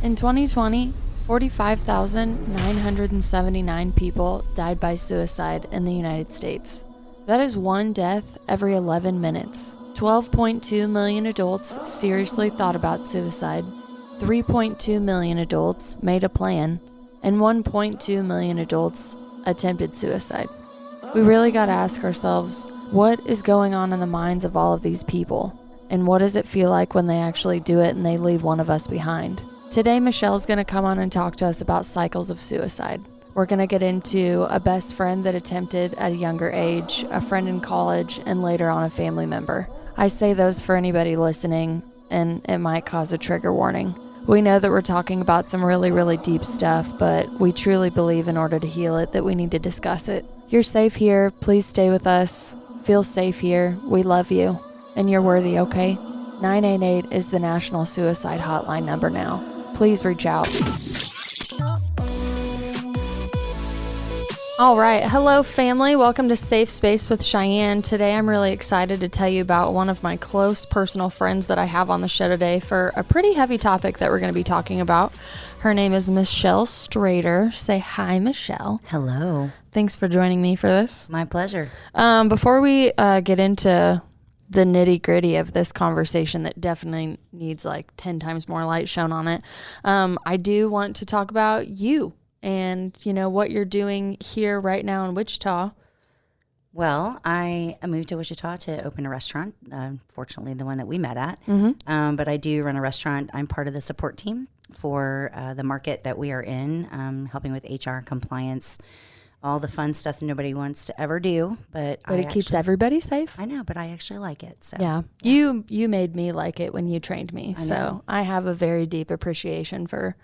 In 2020, 45,979 people died by suicide in the United States. That is one death every 11 minutes. 12.2 million adults seriously thought about suicide. 3.2 million adults made a plan, and 1.2 million adults attempted suicide. We really got to ask ourselves, what is going on in the minds of all of these people? And what does it feel like when they actually do it and they leave one of us behind? Today, Michelle's going to come on and talk to us about cycles of suicide. We're going to get into a best friend that attempted at a younger age, a friend in college, and later on a family member. I say those for anybody listening, and it might cause a trigger warning. We know that we're talking about some really, really deep stuff, but we truly believe in order to heal it that we need to discuss it. You're safe here. Please stay with us. Feel safe here. We love you, and you're worthy, okay? 988 is the National Suicide Hotline number now. Please reach out. All right. Hello, family. Welcome to Safe Space with Cheyenne. Today, I'm really excited to tell you about one of my close personal friends that I have on the show today for a pretty heavy topic that we're going to be talking about. Her name is Michelle Strader. Say hi, Michelle. Hello. Thanks for joining me for this. My pleasure. Before we get into the nitty gritty of this conversation that definitely needs like 10 times more light shown on it, I do want to talk about you and, you know, what you're doing here right now in Wichita. Well, I moved to Wichita to open a restaurant, fortunately the one that we met at. But I do run a restaurant. I'm part of the support team for the market that we are in, helping with HR compliance, all the fun stuff that nobody wants to ever do, but it keeps everybody safe. I know, but I actually like it. So yeah. You made me like it when you trained me. So I have a very deep appreciation for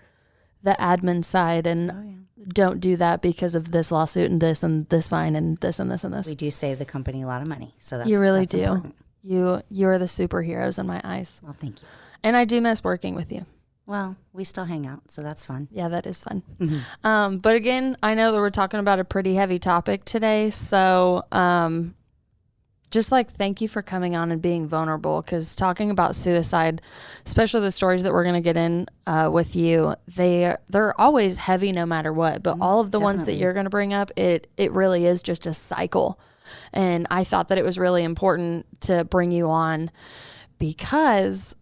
the admin side, and don't do that because of this lawsuit and this fine and this and this and this. We do save the company a lot of money. So that's, you really that's do. Important. You are the superheroes in my eyes. Well, thank you. And I do miss working with you. Well, we still hang out, so that's fun. Yeah, that is fun. Mm-hmm. But again, I know that we're talking about a pretty heavy topic today. So just like thank you for coming on and being vulnerable, because talking about suicide, especially the stories that we're going to get in with you, they're always heavy no matter what. But all of the ones that you're going to bring up, it really is just a cycle. And I thought that it was really important to bring you on because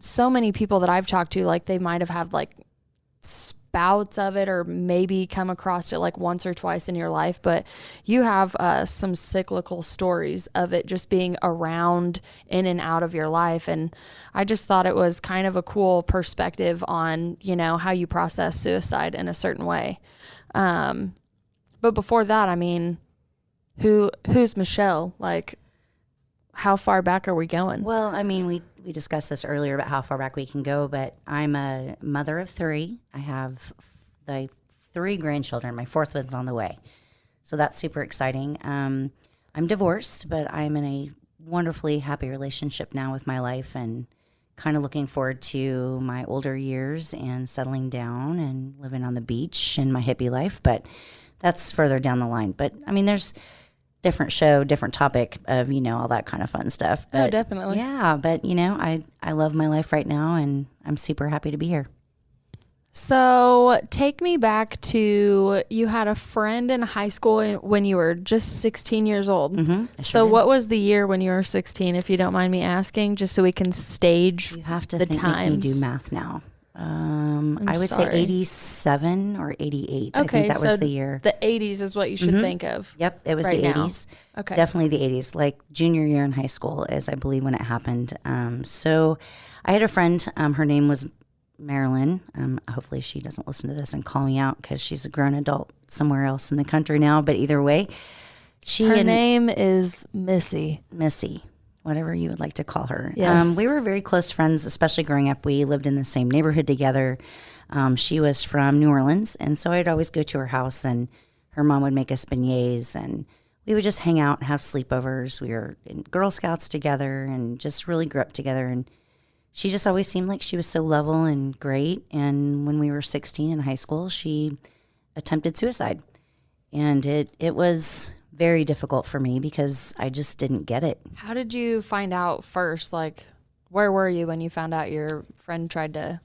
so many people that I've talked to, like they might have had like spouts of it or maybe come across it like once or twice in your life, but you have some cyclical stories of it just being around in and out of your life. And I just thought it was kind of a cool perspective on, you know, how you process suicide in a certain way. But before that, I mean, who's Michelle? Like, how far back are we going? Well, I mean, we discussed this earlier about how far back we can go, but I'm a mother of three. I have the 3 grandchildren. My 4th one's on the way. So that's super exciting. I'm divorced, but I'm in a wonderfully happy relationship now with my life and kind of looking forward to my older years and settling down and living on the beach and my hippie life. But that's further down the line. But, I mean, there's different show, different topic of, you know, all that kind of fun stuff. But, oh, definitely. Yeah, but, you know, I love my life right now, and I'm super happy to be here. So take me back to, you had a friend in high school when you were just 16 years old. Mm-hmm, so what was the year when you were 16, if you don't mind me asking, just so we can stage you have to the think times. Make me do math now. I would say 87 or 88. Okay, I think that so was the year. The 80s is what you should think of. Yep, it was right the now. 80s. Okay. Definitely the 80s, like junior year in high school is, I believe, when it happened. So I had a friend, her name was Marilyn. Hopefully she doesn't listen to this and call me out because she's a grown adult somewhere else in the country now. But either way, her name is Missy. Whatever you would like to call her. Yes. We were very close friends, especially growing up. We lived in the same neighborhood together. She was from New Orleans, and so I'd always go to her house, and her mom would make us beignets, and we would just hang out and have sleepovers. We were in Girl Scouts together and just really grew up together, and she just always seemed like she was so level and great. And when we were 16 in high school, she attempted suicide, and it was very difficult for me because I just didn't get it. How did you find out first? Like, where were you when you found out your friend tried to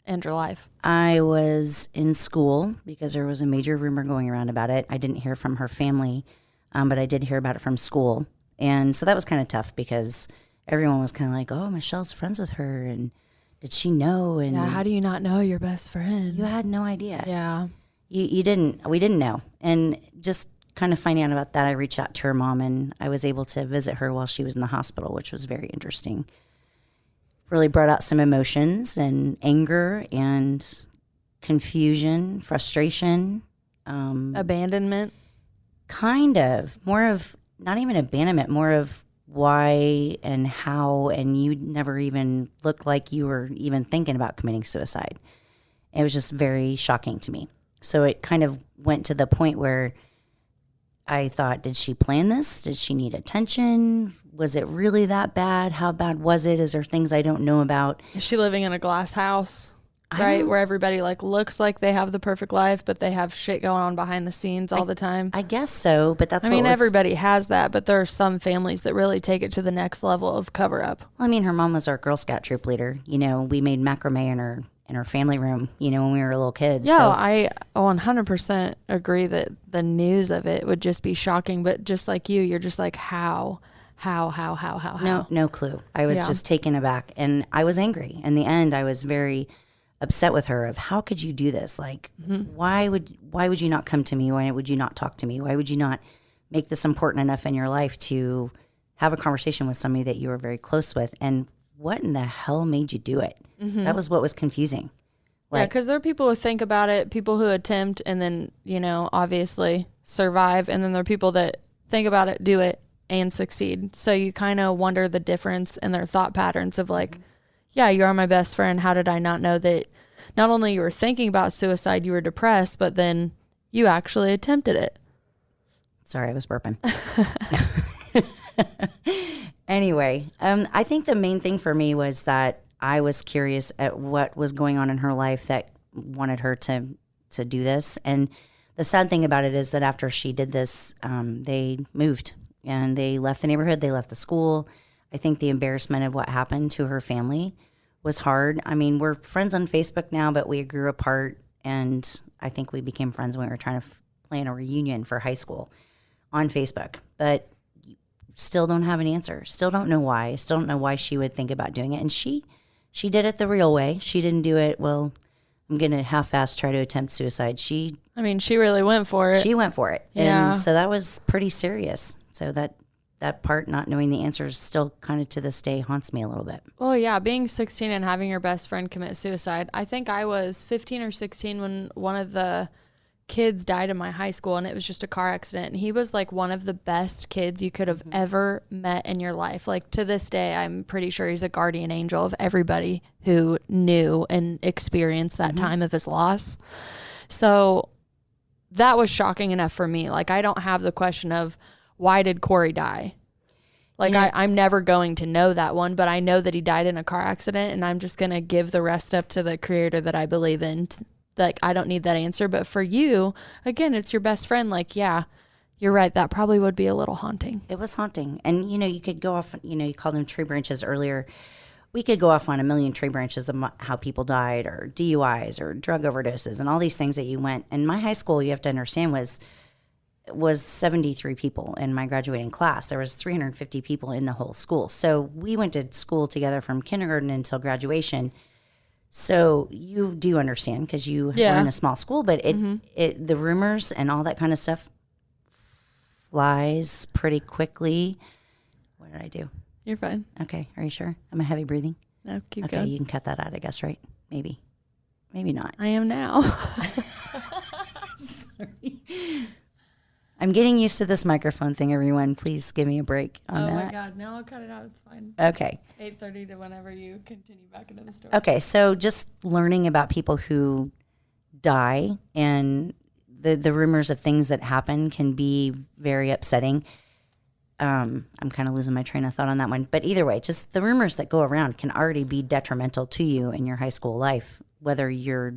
end your life? I was in school because there was a major rumor going around about it. I didn't hear from her family, but I did hear about it from school. And so that was kind of tough because everyone was kind of like, oh, Michelle's friends with her. And did she know? And Yeah, how do you not know your best friend? you had no idea. Yeah. We didn't know. And just kind of finding out about that, I reached out to her mom and I was able to visit her while she was in the hospital, which was very interesting. Really brought out some emotions and anger and confusion, frustration. Abandonment? Kind of. More of, not even abandonment, more of why and how, and you never even looked like you were even thinking about committing suicide. It was just very shocking to me. So it kind of went to the point where I thought, did she plan this? Did she need attention? Was it really that bad? How bad was it? Is there things I don't know about? Is she living in a glass house? Right, where everybody like looks like they have the perfect life, but they have shit going on behind the scenes all the time. I guess so, but that's I mean, everybody has that, but there are some families that really take it to the next level of cover up. Well, I mean, her mom was our Girl Scout troop leader. You know, we made macrame in her family room, you know, when we were little kids. Yeah, so. I 100% agree that the news of it would just be shocking, but just like you're just like, how? No clue. I was just taken aback, and I was angry. In the end, I was very upset with her of how could you do this? Like, why would you not come to me? Why would you not talk to me? Why would you not make this important enough in your life to have a conversation with somebody that you were very close with? And what in the hell made you do it? That was what was confusing. Yeah, because there are people who think about it, people who attempt and then, you know, obviously survive. And then there are people that think about it, do it, and succeed. So you kind of wonder the difference in their thought patterns of like, yeah, you are my best friend. How did I not know that not only you were thinking about suicide, you were depressed, but then you actually attempted it? Sorry, I was burping. Anyway, I think the main thing for me was that I was curious at what was going on in her life that wanted her to do this. And the sad thing about it is that after she did this, they moved and they left the neighborhood. They left the school. I think the embarrassment of what happened to her family was hard. I mean, we're friends on Facebook now, but we grew apart, and I think we became friends when we were trying to plan a reunion for high school on Facebook. But still don't have an answer. Still don't know why. Still don't know why she would think about doing it. And she did it the real way. She didn't do it, well, I'm going to half-ass try to attempt suicide. She really went for it. She went for it. Yeah. And so that was pretty serious. So that part, not knowing the answers, still kind of to this day haunts me a little bit. Well, yeah, being 16 and having your best friend commit suicide. I think I was 15 or 16 when one of the kids died in my high school, and it was just a car accident. And he was like one of the best kids you could have ever met in your life. Like to this day, I'm pretty sure he's a guardian angel of everybody who knew and experienced that time of his loss. So that was shocking enough for me. Like, I don't have the question of why did Corey die? Like, I'm never going to know that one, but I know that he died in a car accident, and I'm just going to give the rest up to the creator that I believe in. Like, I don't need that answer. But for you, again, it's your best friend. Like, yeah, you're right. That probably would be a little haunting. It was haunting. And, you know, you could go off, you know, you called them tree branches earlier. We could go off on a million tree branches of how people died, or DUIs or drug overdoses and all these things that you went. And my high school, you have to understand, was 73 people in my graduating class. There was 350 people in the whole school. So we went to school together from kindergarten until graduation. So you do understand because you were in a small school, but the rumors and all that kind of stuff flies pretty quickly. What did I do? You're fine. Okay. Are you sure? Am I heavy breathing? No, keep okay, going. You can cut that out, I guess, right? Maybe not. I am now. Sorry. I'm getting used to this microphone thing, everyone. Please give me a break on that. Oh, my God. No, I'll cut it out. It's fine. Okay. 8:30 to whenever you continue back into the story. Okay, so just learning about people who die and the rumors of things that happen can be very upsetting. I'm kind of losing my train of thought on that one. But either way, just the rumors that go around can already be detrimental to you in your high school life, whether you're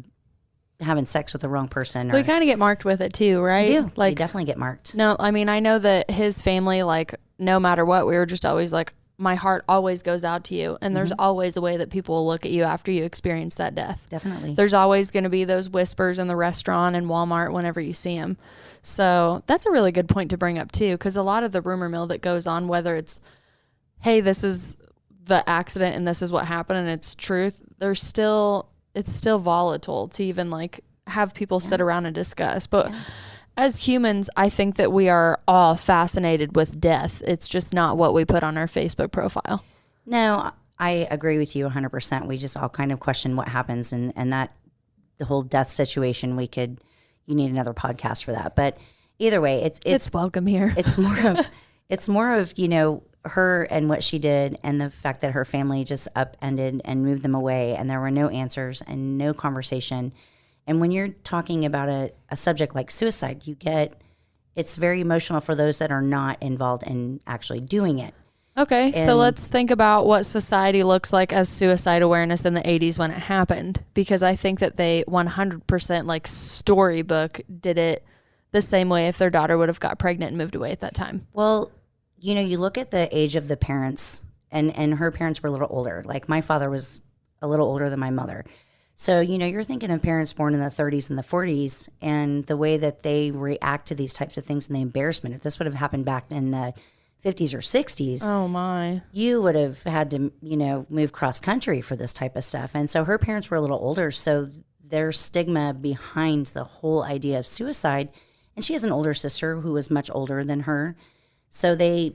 having sex with the wrong person. Or we kind of get marked with it too, right? You do. Like, you definitely get marked. No, I mean, I know that his family, like, no matter what, we were just always like, my heart always goes out to you. And there's always a way that people will look at you after you experience that death. Definitely. There's always going to be those whispers in the restaurant and Walmart whenever you see them. So that's a really good point to bring up too, because a lot of the rumor mill that goes on, whether it's, hey, this is the accident and this is what happened and it's truth, it's still volatile to even like have people sit around and discuss. But as humans, I think that we are all fascinated with death. It's just not what we put on our Facebook profile. No, I agree with you 100%. We just all kind of question what happens, and that the whole death situation, you need another podcast for that. But either way, it's welcome here. It's more of, her and what she did, and the fact that her family just upended and moved them away, and there were no answers and no conversation. And when you're talking about a subject like suicide, it's very emotional for those that are not involved in actually doing it. Okay, so let's think about what society looks like as suicide awareness in the 80s when it happened, because I think that they 100% like Storybook did it the same way if their daughter would have got pregnant and moved away at that time. Well, you look at the age of the parents, and her parents were a little older. Like my father was a little older than my mother. So, you're thinking of parents born in the 30s and the 40s, and the way that they react to these types of things and the embarrassment. If this would have happened back in the 50s or 60s, oh my, you would have had to, move cross country for this type of stuff. And so her parents were a little older, so their stigma behind the whole idea of suicide. And she has an older sister who was much older than her. So they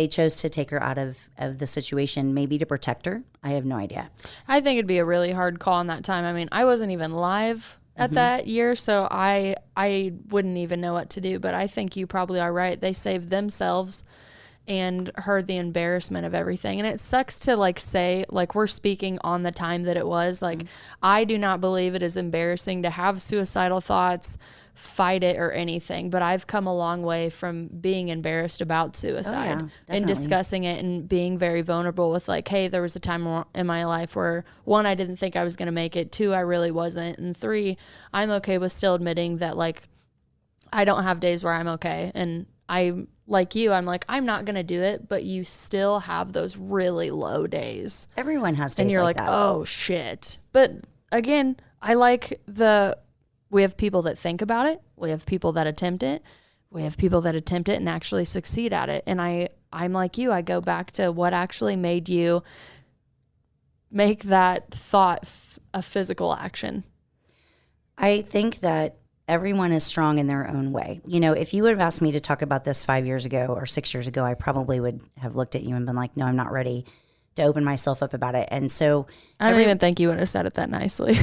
chose to take her out of the situation, maybe to protect her. I have no idea. I think it'd be a really hard call in that time. I mean, I wasn't even live at that year, so I wouldn't even know what to do. But I think you probably are right. They saved themselves and heard the embarrassment of everything. And it sucks to like say, like we're speaking on the time that it was. Like I do not believe it is embarrassing to have suicidal thoughts, fight it or anything, but I've come a long way from being embarrassed about suicide and discussing it and being very vulnerable with like, hey, there was a time in my life where 1, I didn't think I was going to make it, 2, I really wasn't, and 3, I'm okay with still admitting that like I don't have days where I'm okay. And I, like you, I'm like, I'm not going to do it, but you still have those really low days. Everyone has days and you're like that. Oh shit. But again, I like we have people that think about it. We have people that attempt it. We have people that attempt it and actually succeed at it. And I'm like you. I go back to what actually made you make that thought a physical action. I think that everyone is strong in their own way. If you would have asked me to talk about this 5 years ago or 6 years ago, I probably would have looked at you and been like, no, I'm not ready to open myself up about it. And so I don't even think you would have said it that nicely.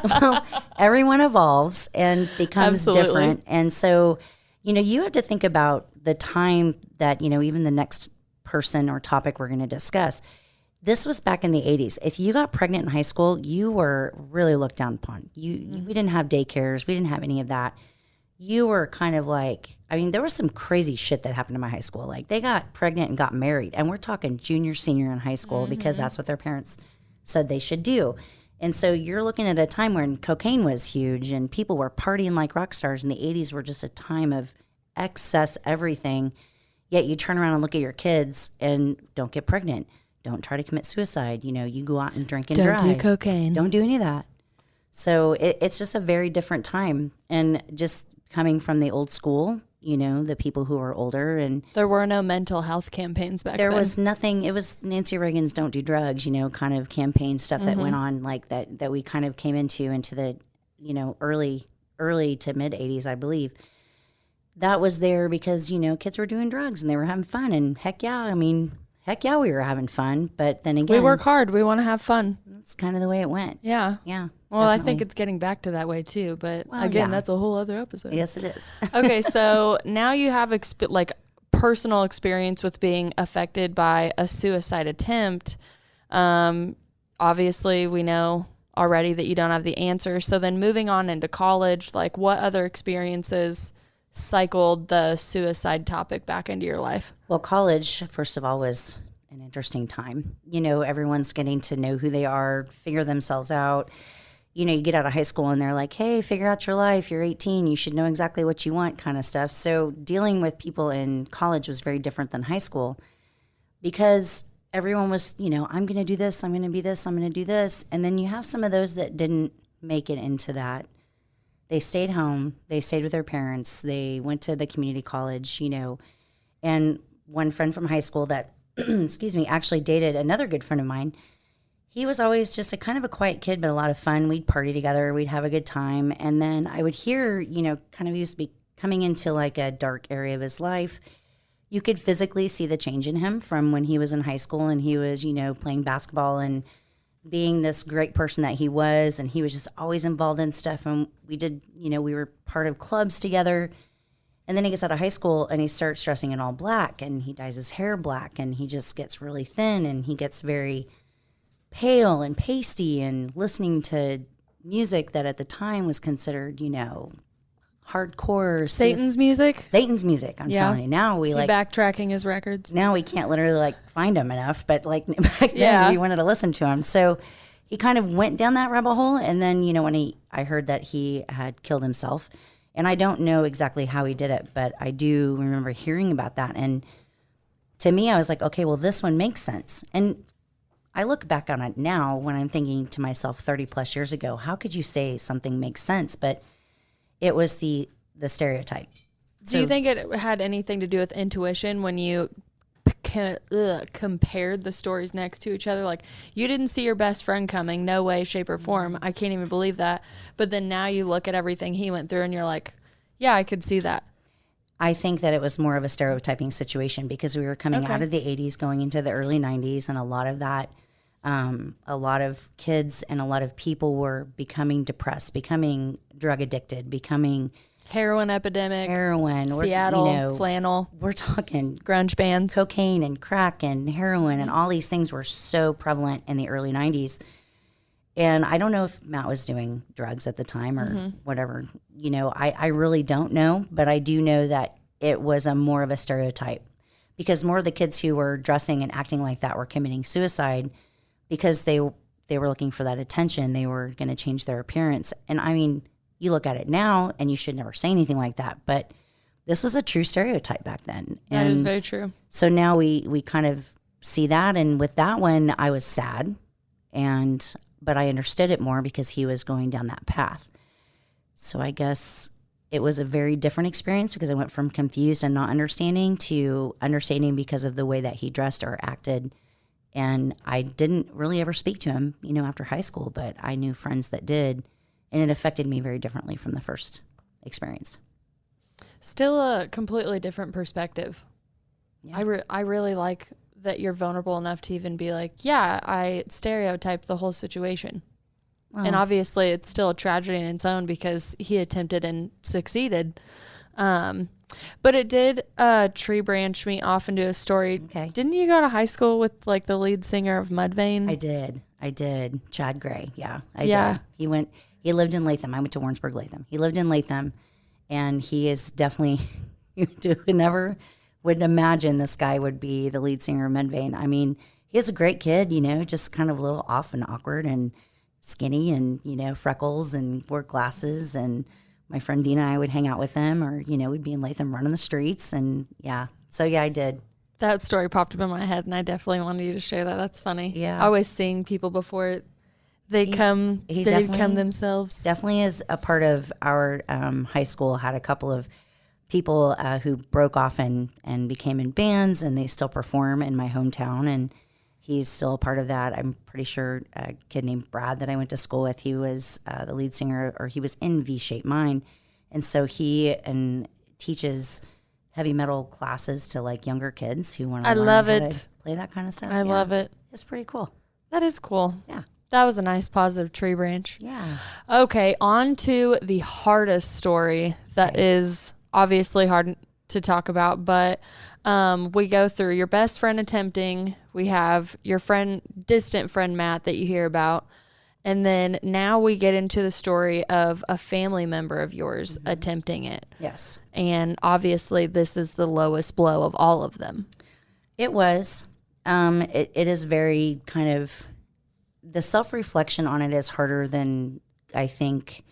Well, everyone evolves and becomes different. And so, you have to think about the time that, even the next person or topic we're going to discuss. This was back in the 80s. If you got pregnant in high school, you were really looked down upon. We didn't have daycares. We didn't have any of that. You were kind of like, there was some crazy shit that happened in my high school. Like they got pregnant and got married, and we're talking junior, senior in high school because that's what their parents said they should do. And so you're looking at a time when cocaine was huge and people were partying like rock stars, and the 80s were just a time of excess everything. Yet you turn around and look at your kids and don't get pregnant. Don't try to commit suicide. You go out and drink and drive. Don't do cocaine. Don't do any of that. So it's just a very different time. And just coming from the old school, the people who are older, and there were no mental health campaigns back then. There was nothing. It was Nancy Reagan's "Don't Do Drugs," kind of campaign stuff that went on like that we kind of came into the, early to mid 80s, I believe. That was there because, kids were doing drugs and they were having fun, and heck yeah, we were having fun. But then again, we work hard. We want to have fun. That's kind of the way it went. Yeah. Yeah. Well, definitely. I think it's getting back to that way too. But again, that's a whole other episode. Yes, it is. Okay, so now you have personal experience with being affected by a suicide attempt. Obviously, we know already that you don't have the answer. So then moving on into college, like what other experiences cycled the suicide topic back into your life? Well, college, first of all, was an interesting time. Everyone's getting to know who they are, figure themselves out. you get out of high school and they're like, hey, figure out your life. You're 18. You should know exactly what you want kind of stuff. So dealing with people in college was very different than high school because everyone was, I'm going to do this. I'm going to be this. I'm going to do this. And then you have some of those that didn't make it into that. They stayed home. They stayed with their parents. They went to the community college, and one friend from high school that, excuse me, actually dated another good friend of mine. He was always just a kind of a quiet kid, but a lot of fun. We'd party together. We'd have a good time. And then I would hear, kind of he used to be coming into like a dark area of his life. You could physically see the change in him from when he was in high school and he was, playing basketball and being this great person that he was. And he was just always involved in stuff. And we did, we were part of clubs together. And then he gets out of high school and he starts dressing in all black and he dyes his hair black and he just gets really thin and he gets very pale and pasty and listening to music that at the time was considered, hardcore. Satan's music? Satan's music, I'm telling you. Now we backtracking his records. Now we can't literally find them enough, but back then we wanted to listen to him. So he kind of went down that rabbit hole. And then, when I heard that he had killed himself, and I don't know exactly how he did it, but I do remember hearing about that. And to me, I was like, okay, well, this one makes sense. And I look back on it now when I'm thinking to myself 30 plus years ago, how could you say something makes sense? But it was the stereotype. Do you think it had anything to do with intuition when you compared the stories next to each other? Like, you didn't see your best friend coming, no way, shape, or form. I can't even believe that. But then now you look at everything he went through and you're like, yeah, I could see that. I think that it was more of a stereotyping situation because we were coming out of the 80s, going into the early 90s, and a lot of that, a lot of kids and a lot of people were becoming depressed, becoming drug addicted, becoming heroin epidemic, Seattle, flannel. We're talking grunge bands, cocaine and crack and heroin, and all these things were so prevalent in the early 90s. And I don't know if Matt was doing drugs at the time or whatever. I really don't know, but I do know that it was more of a stereotype because more of the kids who were dressing and acting like that were committing suicide because they were looking for that attention. They were going to change their appearance. And I mean, you look at it now and you should never say anything like that, but this was a true stereotype back then. That is very true. So now we kind of see that. And with that one, I was sad, but I understood it more because he was going down that path. So I guess it was a very different experience because I went from confused and not understanding to understanding because of the way that he dressed or acted. And I didn't really ever speak to him, after high school, but I knew friends that did. And it affected me very differently from the first experience. Still a completely different perspective. Yeah. I really like that you're vulnerable enough to even be like, yeah, I stereotyped the whole situation. Well, and obviously it's still a tragedy in its own because he attempted and succeeded. But it did tree branch me off into a story. Okay. Didn't you go to high school with the lead singer of Mudvayne? I did. Chad Gray. Yeah, I did. He lived in Latham. I went to Warrensburg, Latham. He lived in Latham, and he is definitely, you never would imagine this guy would be the lead singer of Moonbeam. I mean, he was a great kid, just kind of a little off and awkward and skinny and, freckles and wore glasses. And my friend Dina and I would hang out with him or, we'd be in Latham running the streets. And yeah, so yeah, I did. That story popped up in my head and I definitely wanted you to share that. That's funny. Yeah. Always seeing people before they become themselves. Definitely is a part of our high school. Had a couple of people who broke off and became in bands, and they still perform in my hometown. And he's still a part of that. I'm pretty sure a kid named Brad that I went to school with, he was the lead singer, or he was in V-Shaped Mind. And so he teaches heavy metal classes to younger kids who want to learn how to play that kind of stuff. I love it. It's pretty cool. That is cool. Yeah. That was a nice positive tree branch. Yeah. Okay, on to the hardest story that is obviously hard to talk about, but we go through your best friend attempting, we have your distant friend Matt that you hear about, and then now we get into the story of a family member of yours attempting it. Yes. And obviously this is the lowest blow of all of them. It was. It is very kind of... The self-reflection on it is harder than I think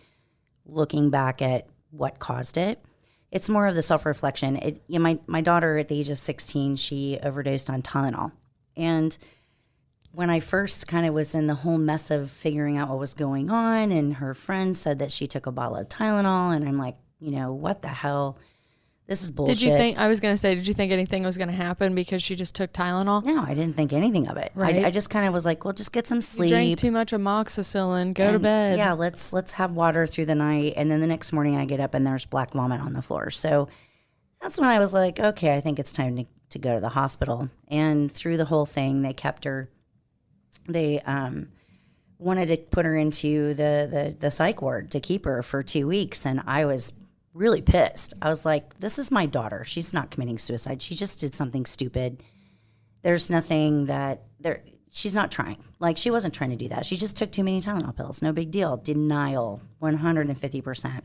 looking back at what caused it, it's more of the self-reflection. My daughter at the age of 16, she overdosed on Tylenol. And when I first kind of was in the whole mess of figuring out what was going on, and her friend said that she took a bottle of Tylenol, and I'm like, what the hell? This is bullshit. Did you think anything was going to happen because she just took Tylenol? No, I didn't think anything of it. Right. I just kind of was like, well, just get some sleep. You drank too much amoxicillin. Go to bed. Yeah, let's have water through the night. And then the next morning I get up and there's black vomit on the floor. So that's when I was like, okay, I think it's time to go to the hospital. And through the whole thing, they kept her. They wanted to put her into the psych ward to keep her for 2 weeks. And I was really pissed. I was like, this is my daughter. She's not committing suicide. She just did something stupid. There's nothing she's not trying. Like, she wasn't trying to do that. She just took too many Tylenol pills. No big deal. Denial, 150%.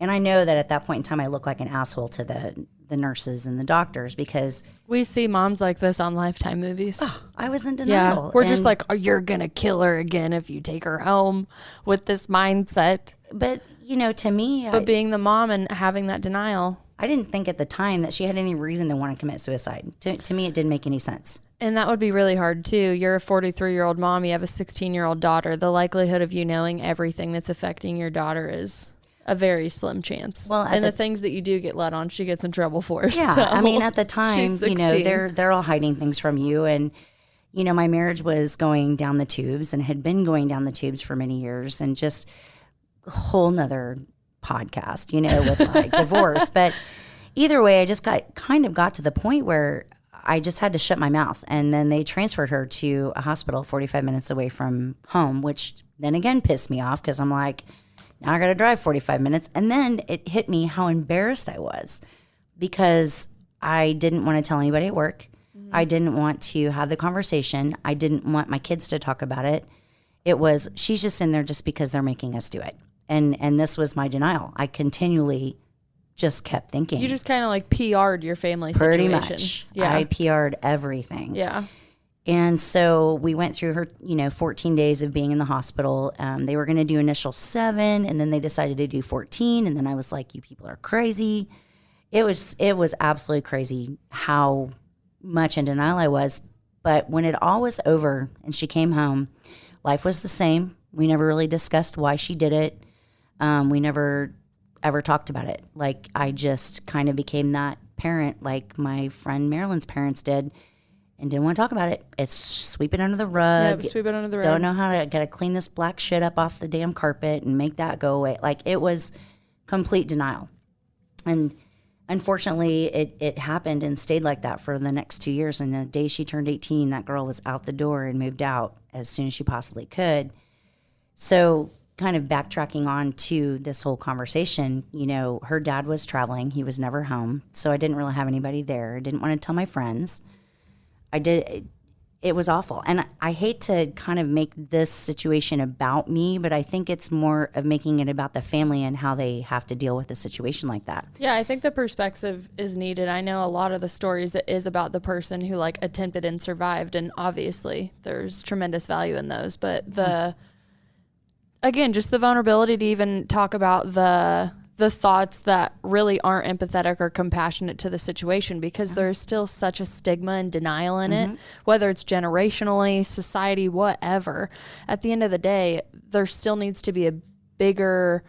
And I know that at that point in time, I look like an asshole to the nurses and the doctors because we see moms like this on Lifetime movies. I was in denial. Yeah, we're just like, oh, you're going to kill her again if you take her home with this mindset. But, to me... But being the mom and having that denial... I didn't think at the time that she had any reason to want to commit suicide. To me, it didn't make any sense. And that would be really hard, too. You're a 43-year-old mom. You have a 16-year-old daughter. The likelihood of you knowing everything that's affecting your daughter is a very slim chance. Well, and the things that you do get let on, she gets in trouble for. Yeah, so I mean, at the time, they're all hiding things from you. And, my marriage was going down the tubes and had been going down the tubes for many years, and just a whole nother podcast, with like divorce. But either way, I just got to the point where I just had to shut my mouth. And then they transferred her to a hospital 45 minutes away from home, which then again pissed me off because I'm like, now I got to drive 45 minutes. And then it hit me how embarrassed I was because I didn't want to tell anybody at work. Mm-hmm. I didn't want to have the conversation. I didn't want my kids to talk about it. It was, she's just in there just because they're making us do it. And this was my denial. I continually just kept thinking. You just kind of like PR'd your family pretty situation. Much. Yeah. I PR'd everything. Yeah. And so we went through her, 14 days of being in the hospital. They were going to do initial 7, and then they decided to do 14. And then I was like, you people are crazy. It was absolutely crazy how much in denial I was. But when it all was over and she came home, life was the same. We never really discussed why she did it. We never ever talked about it. Like, I just kind of became that parent like my friend Marilyn's parents did and didn't want to talk about it. It's sweep it under the rug. Yeah, sweep it under the rug. Don't know how to, gotta clean this black shit up off the damn carpet and make that go away. Like, it was complete denial. And unfortunately, it happened and stayed like that for the next 2 years. And the day she turned 18, that girl was out the door and moved out as soon as she possibly could. So kind of backtracking on to this whole conversation, her dad was traveling. He was never home. So I didn't really have anybody there. I didn't want to tell my friends. It was awful. And I hate to kind of make this situation about me, but I think it's more of making it about the family and how they have to deal with a situation like that. Yeah, I think the perspective is needed. I know a lot of the stories it is about the person who attempted and survived. And obviously there's tremendous value in those, but again, just the vulnerability to even talk about the thoughts that really aren't empathetic or compassionate to the situation, because there's still such a stigma and denial in it, whether it's generationally, society, whatever. At the end of the day, there still needs to be a bigger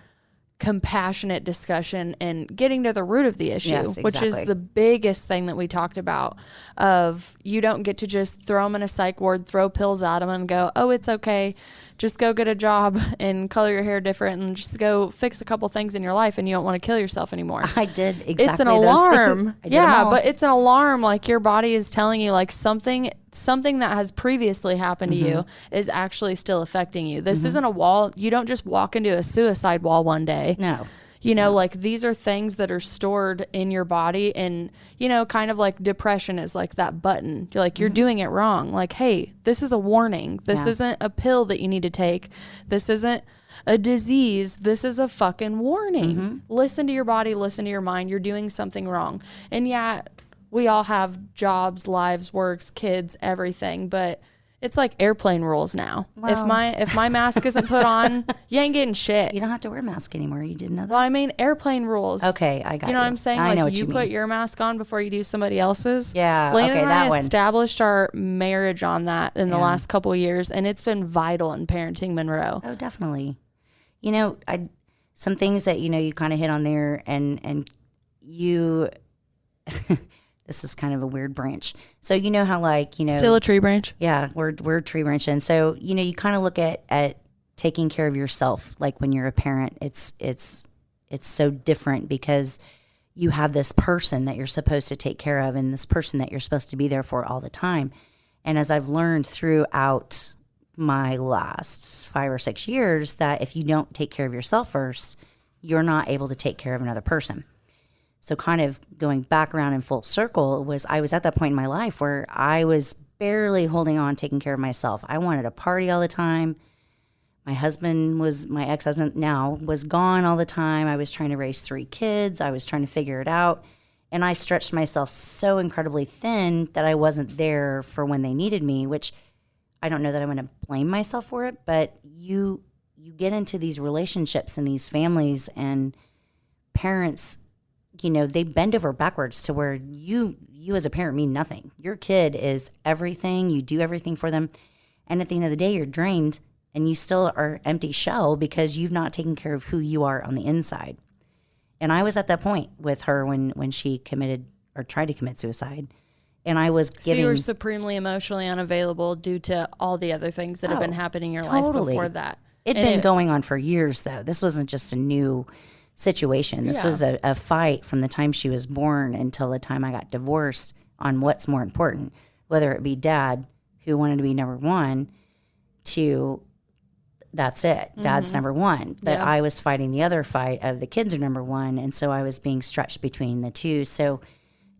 compassionate discussion and getting to the root of the issue, yes, exactly. Which is the biggest thing that we talked about of you don't get to just throw them in a psych ward, throw pills at them and go, oh, it's okay. Just go get a job and color your hair different and just go fix a couple things in your life and you don't want to kill yourself anymore. I did exactly It's an alarm. Those things. Yeah, but it's an alarm. Like, your body is telling you something that has previously happened to you is actually still affecting you. This isn't a wall. You don't just walk into a suicide wall one day. No. These are things that are stored in your body, and, kind of like depression is like that button. You're like, you're doing it wrong. Like, hey, this is a warning. This isn't a pill that you need to take. This isn't a disease. This is a fucking warning. Listen to your body, listen to your mind. You're doing something wrong. And yeah, we all have jobs, lives, works, kids, everything, but It's like airplane rules now. Well. If my mask isn't put on, you ain't getting shit. You don't have to wear a mask anymore. You didn't know that? Well, I mean, airplane rules. Okay, I got you. Know what I'm saying? I like, know what you you put mean. your mask on before you do somebody else's. Yeah, Lane okay, and that I one. established our marriage on that in the last couple of years, and it's been vital in parenting Monroe. Oh, definitely. You know, some things that, you kind of hit on there, and you... This is kind of a weird branch. So you know how Still a tree branch? Yeah, we're tree branch. And so, you kind of look at taking care of yourself. Like when you're a parent, it's so different because you have this person that you're supposed to take care of and this person that you're supposed to be there for all the time. And as I've learned throughout my last 5 or 6 years, that if you don't take care of yourself first, you're not able to take care of another person. So kind of going back around in full circle I was at that point in my life where I was barely holding on, taking care of myself. I wanted to party all the time. My ex-husband now was gone all the time. I was trying to raise 3 kids. I was trying to figure it out. And I stretched myself so incredibly thin that I wasn't there for when they needed me, which I don't know that I'm going to blame myself for it, but you get into these relationships and these families and parents, they bend over backwards to where you as a parent mean nothing. Your kid is everything. You do everything for them. And at the end of the day, you're drained and you still are empty shell because you've not taken care of who you are on the inside. And I was at that point with her when she committed or tried to commit suicide. And I was giving... So you were supremely emotionally unavailable due to all the other things that have been happening in your life before that. It'd been going on for years, though. This wasn't just a new situation. This was a fight from the time she was born until the time I got divorced on what's more important, whether it be dad, who wanted to be number one, to that's it. Dad's number one. But I was fighting the other fight of the kids are number one, and so I was being stretched between the two. So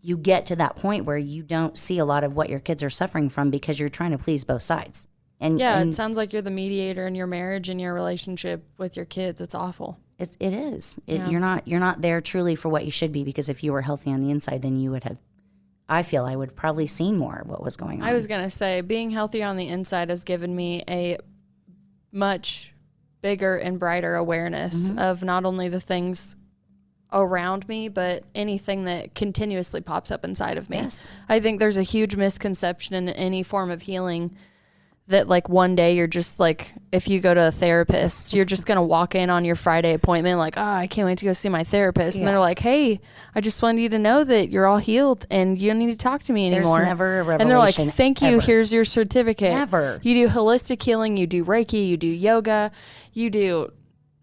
you get to that point where you don't see a lot of what your kids are suffering from because you're trying to please both sides. And it sounds like you're the mediator in your marriage and your relationship with your kids. It's awful. It is. You're not there truly for what you should be, because if you were healthy on the inside, then you would have, I feel I would have probably seen more of what was going on. I was going to say, being healthy on the inside has given me a much bigger and brighter awareness of not only the things around me, but anything that continuously pops up inside of me. Yes. I think there's a huge misconception in any form of healing that like one day you're just like, if you go to a therapist, you're just going to walk in on your Friday appointment like, I can't wait to go see my therapist. And they're like, hey, I just wanted you to know that you're all healed and you don't need to talk to me anymore. There's never a revelation. And they're like, thank you. Ever. Here's your certificate. Never. You do holistic healing. You do Reiki. You do yoga. You do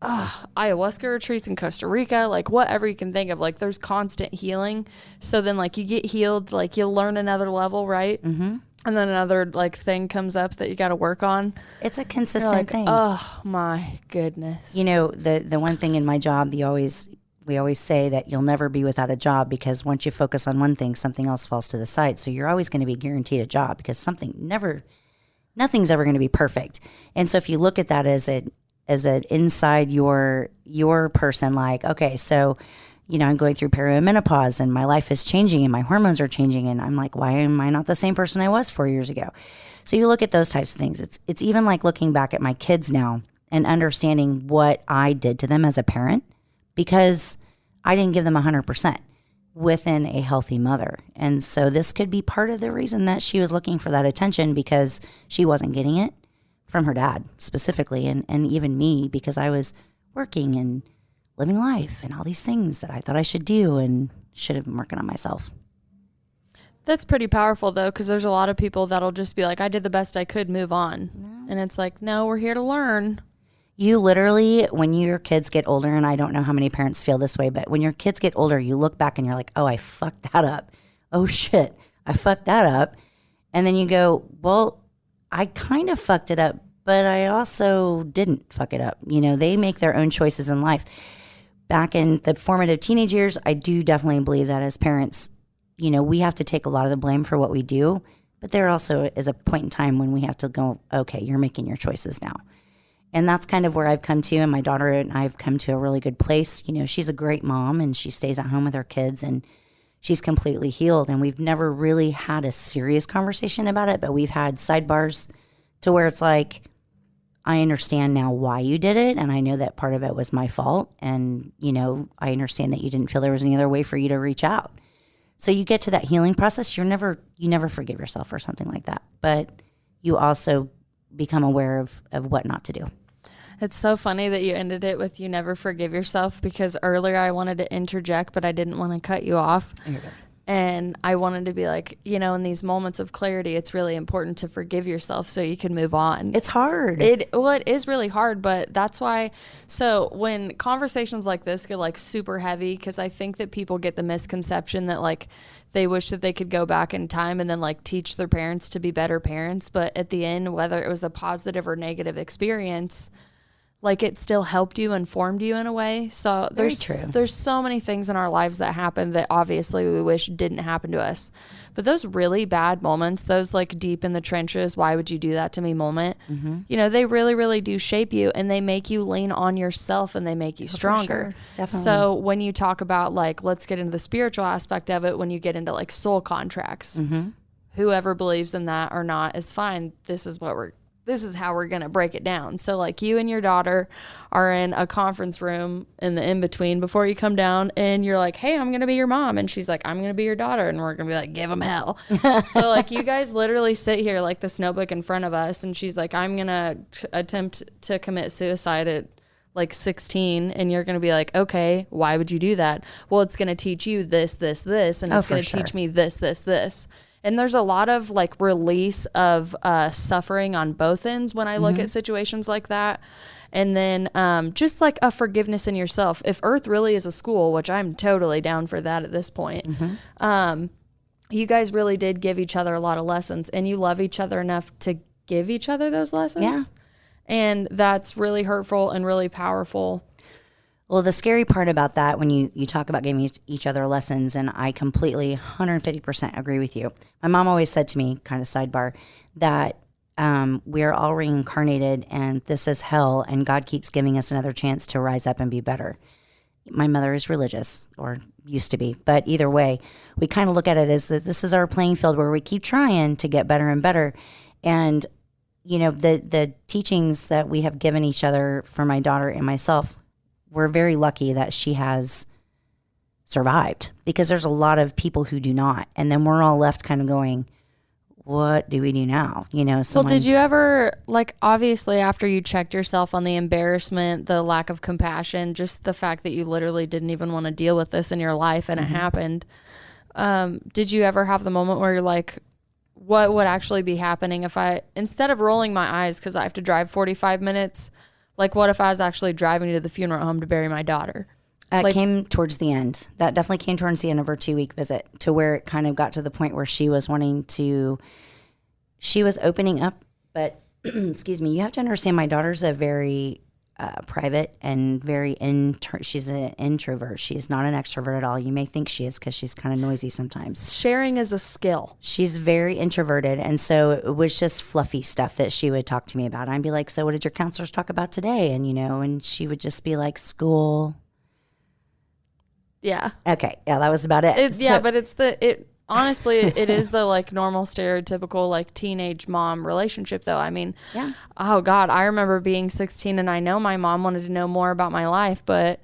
ayahuasca retreats in Costa Rica, like whatever you can think of. Like there's constant healing. So then like you get healed, like you'll learn another level, right? Mm-hmm. And then another like thing comes up that you got to work on. It's a consistent thing. Oh my goodness. You know, the one thing in my job, we always say that you'll never be without a job, because once you focus on one thing, something else falls to the side. So you're always going to be guaranteed a job, because nothing's ever going to be perfect. And so if you look at that as an inside your person, like, okay, so, you know, I'm going through perimenopause and my life is changing and my hormones are changing. And I'm like, why am I not the same person I was 4 years ago? So you look at those types of things. It's even like looking back at my kids now and understanding what I did to them as a parent, because I didn't give them 100% within a healthy mother. And so this could be part of the reason that she was looking for that attention, because she wasn't getting it from her dad specifically, and even me, because I was working and living life and all these things that I thought I should do and should have been working on myself. That's pretty powerful, though, because there's a lot of people that'll just be like, I did the best I could, move on. No. And it's like, no, we're here to learn. You literally, when your kids get older, and I don't know how many parents feel this way, but when your kids get older, you look back and you're like, oh, I fucked that up. Oh, shit, I fucked that up. And then you go, well, I kind of fucked it up, but I also didn't fuck it up. You know, they make their own choices in life. Back in the formative teenage years, I do definitely believe that as parents, you know, we have to take a lot of the blame for what we do. But there also is a point in time when we have to go, okay, you're making your choices now. And that's kind of where I've come to. And my daughter and I have come to a really good place. You know, she's a great mom and she stays at home with her kids and she's completely healed. And we've never really had a serious conversation about it, but we've had sidebars to where it's like, I understand now why you did it, and I know that part of it was my fault, and, I understand that you didn't feel there was any other way for you to reach out. So you get to that healing process, you never forgive yourself for something like that, but you also become aware of what not to do. It's so funny that you ended it with you never forgive yourself, because earlier I wanted to interject, but I didn't want to cut you off. You're good. And I wanted to be like, in these moments of clarity, it's really important to forgive yourself so you can move on. It's hard. It is really hard, but that's why. So when conversations like this get like super heavy, because I think that people get the misconception that like they wish that they could go back in time and then like teach their parents to be better parents. But at the end, whether it was a positive or negative experience, like it still helped you and formed you in a way. So there's so many things in our lives that happen that obviously we wish didn't happen to us. But those really bad moments, those like deep in the trenches, why would you do that to me moment, they really, really do shape you, and they make you lean on yourself, and they make you stronger. Definitely. So when you talk about like, let's get into the spiritual aspect of it, when you get into like soul contracts, whoever believes in that or not is fine. This is how we're going to break it down. So like you and your daughter are in a conference room in the in-between before you come down, and you're like, hey, I'm going to be your mom. And she's like, I'm going to be your daughter. And we're going to be like, give them hell. So like you guys literally sit here like this notebook in front of us, and she's like, I'm going to attempt to commit suicide at like 16. And you're going to be like, okay, why would you do that? Well, it's going to teach you this, this, this. And it's going to teach me this, this, this. And there's a lot of like release of suffering on both ends when I look at situations like that. And then just like a forgiveness in yourself. If Earth really is a school, which I'm totally down for that at this point, you guys really did give each other a lot of lessons, and you love each other enough to give each other those lessons. Yeah. And that's really hurtful and really powerful. Well, the scary part about that, when you talk about giving each other lessons, and I completely 150% agree with you. My mom always said to me, kind of sidebar, that we are all reincarnated, and this is hell, and God keeps giving us another chance to rise up and be better. My mother is religious, or used to be, but either way, we kind of look at it as that this is our playing field where we keep trying to get better and better. And, the teachings that we have given each other, for my daughter and myself, we're very lucky that she has survived, because there's a lot of people who do not. And then we're all left kind of going, what do we do now? Well, did you ever, like, obviously after you checked yourself on the embarrassment, the lack of compassion, just the fact that you literally didn't even want to deal with this in your life and it happened, did you ever have the moment where you're like, what would actually be happening if instead of rolling my eyes because I have to drive 45 minutes, like, what if I was actually driving to the funeral home to bury my daughter? It came towards the end. That definitely came towards the end of her 2-week visit, to where it kind of got to the point where she was opening up. But, excuse me, you have to understand, my daughter's a very private and very she's an introvert. She's not an extrovert at all. You may think she is because she's kind of noisy sometimes. Sharing is a skill. She's very introverted, and so it was just fluffy stuff that she would talk to me about. I'd be like, so what did your counselors talk about today? And, and she would just be like, school. Yeah. Okay. Yeah, that was about it. But honestly, it is the like normal stereotypical like teenage mom relationship though. I mean, yeah. Oh God, I remember being 16 and I know my mom wanted to know more about my life, but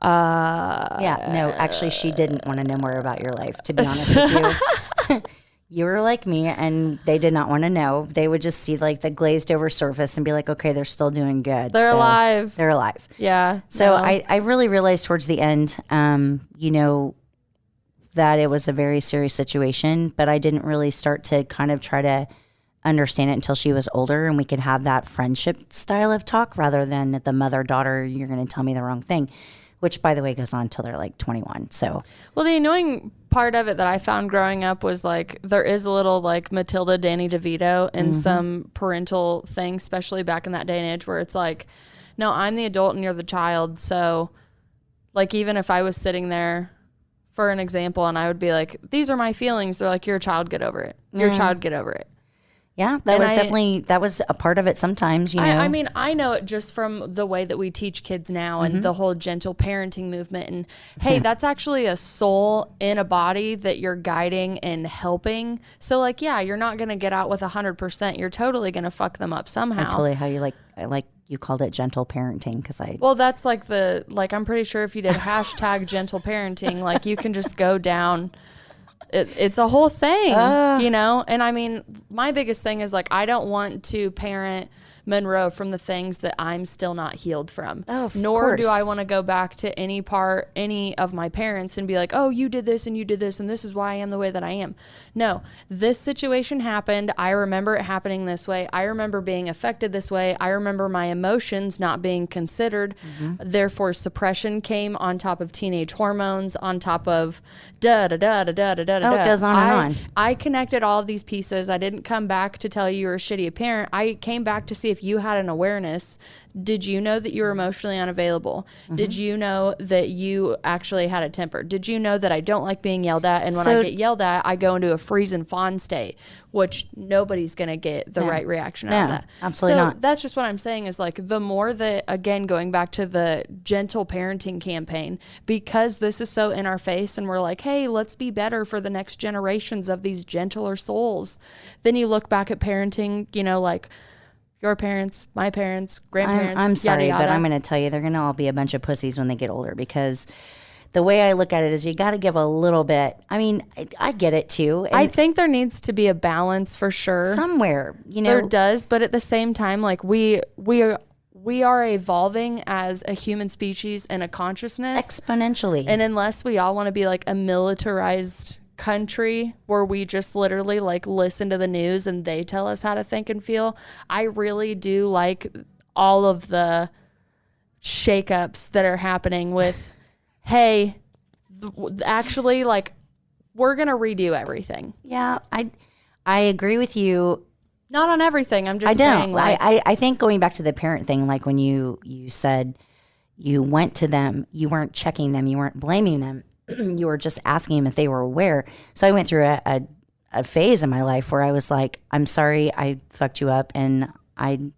no, actually she didn't want to know more about your life, to be honest with you. You were like me, and they did not want to know. They would just see like the glazed over surface and be like, okay, they're still doing good. They're alive. They're alive. Yeah. So no. I really realized towards the end, that it was a very serious situation, but I didn't really start to kind of try to understand it until she was older, and we could have that friendship style of talk rather than the mother-daughter, you're going to tell me the wrong thing, which, by the way, goes on until they're like 21. So, well, the annoying part of it that I found growing up was like there is a little like Matilda, Danny DeVito in some parental thing, especially back in that day and age, where it's like, no, I'm the adult and you're the child. So like, even if I was sitting there for an example and I would be like, these are my feelings, they're like, you're a child, get over it. You're a child, get over it. Yeah, that was a part of it sometimes, you know. I mean, I know it just from the way that we teach kids now and the whole gentle parenting movement. And hey, that's actually a soul in a body that you're guiding and helping. So like, yeah, you're not going to get out with 100%. You're totally going to fuck them up somehow. I totally how you like you called it gentle parenting because Well, that's like I'm pretty sure if you did hashtag gentle parenting, like you can just go down. It's a whole thing, you know? And I mean, my biggest thing is like, I don't want to parent Monroe from the things that I'm still not healed from. Nor do I want to go back to any of my parents and be like, oh, you did this and this is why I am the way that I am. No, this situation happened. I remember it happening this way. I remember being affected this way. I remember my emotions not being considered. Therefore, suppression came on top of teenage hormones, on top of it goes on and on. I connected all of these pieces. I didn't come back to tell you were a shitty parent. I came back to see if you had an awareness. Did you know that you were emotionally unavailable? Did you know that you actually had a temper? Did you know that I don't like being yelled at? And when I get yelled at, I go into a freeze and fawn state, which nobody's going to get the right reaction out of that. Absolutely not. That's just what I'm saying is like the more that, again, going back to the gentle parenting campaign, because this is so in our face and we're like, hey, let's be better for the next generations of these gentler souls. Then you look back at parenting, you know, like your parents, my parents, grandparents. I'm sorry, yada, yada. but I'm going to tell you, they're going to all be a bunch of pussies when they get older because the way I look at it is you got to give a little bit. I mean, I get it too. I think there needs to be a balance for sure. Somewhere, you know. There does, but at the same time, like we are evolving as a human species and a consciousness. Exponentially. And unless we all want to be like a militarized country where we just literally like listen to the news and they tell us how to think and feel, I really do like all of the shakeups that are happening with, hey, actually, like, we're going to redo everything. Yeah, I agree with you. Not on everything. I'm just saying. Like, I think going back to the parent thing, like when you said you went to them, you weren't checking them, you weren't blaming them. You were just asking them if they were aware. So I went through a phase in my life where I was like, I'm sorry I fucked you up and I'm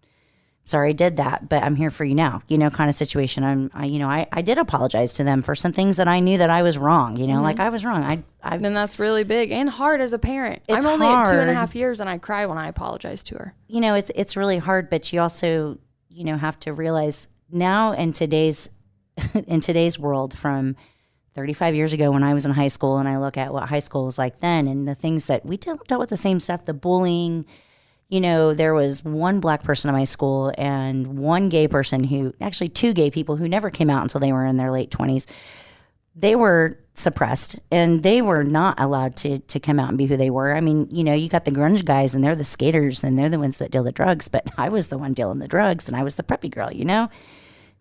sorry I did that, but I'm here for you now, you know, kind of situation. I did apologize to them for some things that I knew that I was wrong, you know, like I was wrong. And that's really big and hard as a parent. It's I'm only hard. at 2.5 years and I cry when I apologize to her. You know, it's really hard, but you also, you know, have to realize now in today's world from 35 years ago when I was in high school and I look at what high school was like then and the things that we dealt with the same stuff, the bullying. You know, there was one black person in my school and one gay person actually two gay people who never came out until they were in their late 20s. They were suppressed and they were not allowed to come out and be who they were. I mean, you know, you got the grunge guys and they're the skaters and they're the ones that deal the drugs, but I was the one dealing the drugs and I was the preppy girl, you know?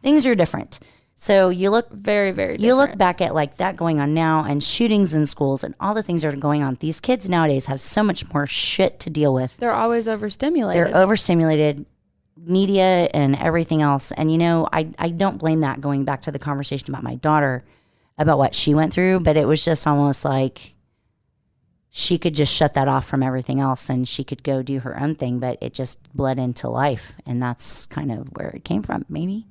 Things are different. So you look very, very different. You look back at like that going on now and shootings in schools and all the things that are going on. These kids nowadays have so much more shit to deal with. They're always overstimulated. They're overstimulated, media and everything else. And, you know, I don't blame that going back to the conversation about my daughter, about what she went through. But it was just almost like she could just shut that off from everything else and she could go do her own thing. But it just bled into life. And that's kind of where it came from, maybe.